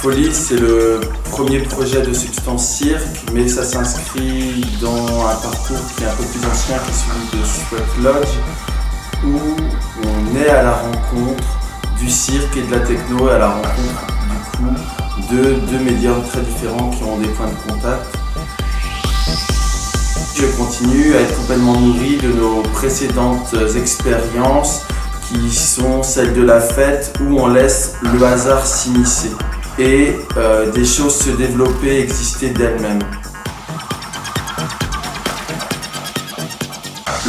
Folie, c'est le premier projet de Substance Cirque, mais ça s'inscrit dans un parcours qui est un peu plus ancien, qui est celui de Sweat Lodge, où on est à la rencontre du cirque et de la techno, à la rencontre du coup de deux médiums très différents qui ont des points de contact. Je continue à être complètement nourri de nos précédentes expériences qui sont celles de la fête où on laisse le hasard s'immiscer et des choses se développer, exister d'elles-mêmes.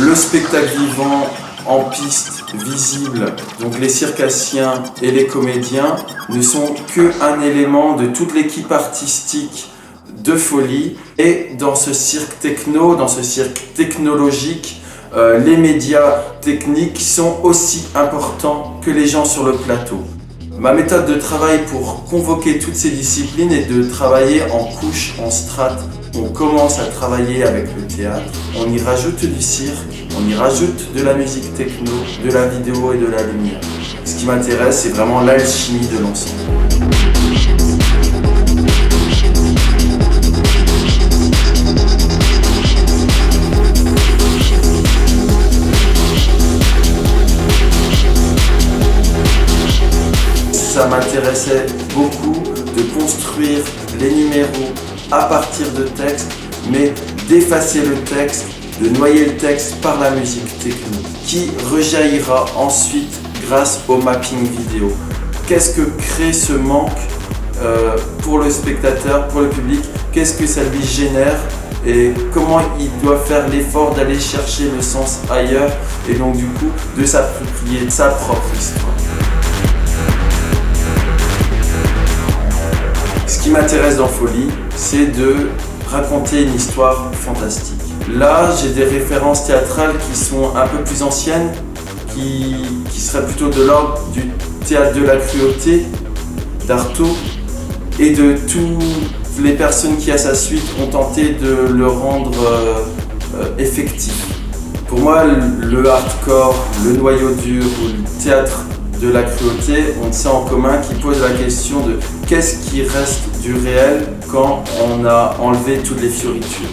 Le spectacle vivant en piste, visible, donc les circassiens et les comédiens, ne sont qu'un élément de toute l'équipe artistique de Folie. Et dans ce cirque techno, dans ce cirque technologique, les médias techniques sont aussi importants que les gens sur le plateau. Ma méthode de travail pour convoquer toutes ces disciplines est de travailler en couches, en strates. On commence à travailler avec le théâtre, on y rajoute du cirque, on y rajoute de la musique techno, de la vidéo et de la lumière. Ce qui m'intéresse, c'est vraiment l'alchimie de l'ensemble. Ça m'intéressait beaucoup de construire les numéros à partir de textes, mais d'effacer le texte, de noyer le texte par la musique techno, qui rejaillira ensuite grâce au mapping vidéo. Qu'est-ce que crée ce manque pour le spectateur, pour le public? Qu'est-ce que ça lui génère? Et comment il doit faire l'effort d'aller chercher le sens ailleurs et donc du coup de s'approprier de sa propre histoire. Ce qui m'intéresse dans Folie, c'est de raconter une histoire fantastique. Là, j'ai des références théâtrales qui sont un peu plus anciennes, qui seraient plutôt de l'ordre du théâtre de la cruauté, d'Artaud, et de toutes les personnes qui, à sa suite, ont tenté de le rendre effectif. Pour moi, le hardcore, le noyau dur ou le théâtre de la cruauté ont ça en commun qui pose la question de qu'est-ce qui reste du réel quand on a enlevé toutes les fioritures.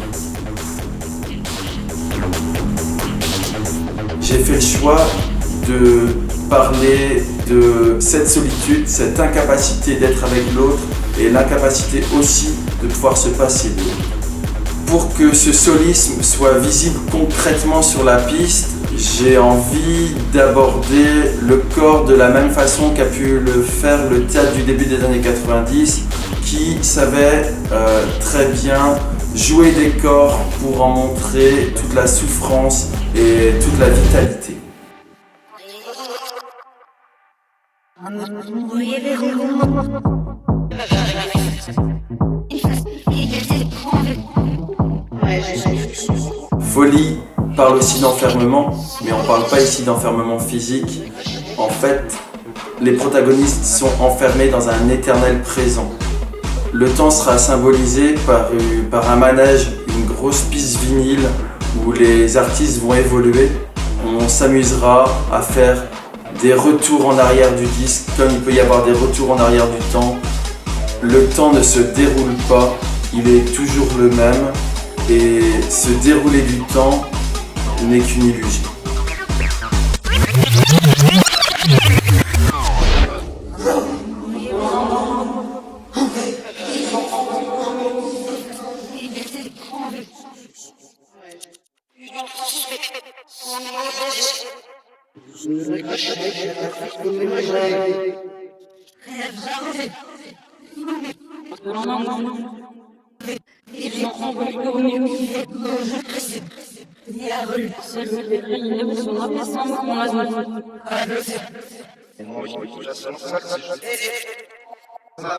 J'ai fait le choix de parler de cette solitude, cette incapacité d'être avec l'autre et l'incapacité aussi de pouvoir se passer de l'autre. Pour que ce solisme soit visible concrètement sur la piste, j'ai envie d'aborder le corps de la même façon qu'a pu le faire le théâtre du début des années 90, qui savait très bien jouer des corps pour en montrer toute la souffrance et toute la vitalité. Folie parle aussi d'enfermement, mais on ne parle pas ici d'enfermement physique. En fait, les protagonistes sont enfermés dans un éternel présent. Le temps sera symbolisé par un manège, une grosse piste vinyle où les artistes vont évoluer. On s'amusera à faire des retours en arrière du disque, comme il peut y avoir des retours en arrière du temps. Le temps ne se déroule pas, il est toujours le même, et se dérouler du temps n'est qu'une illusion. Les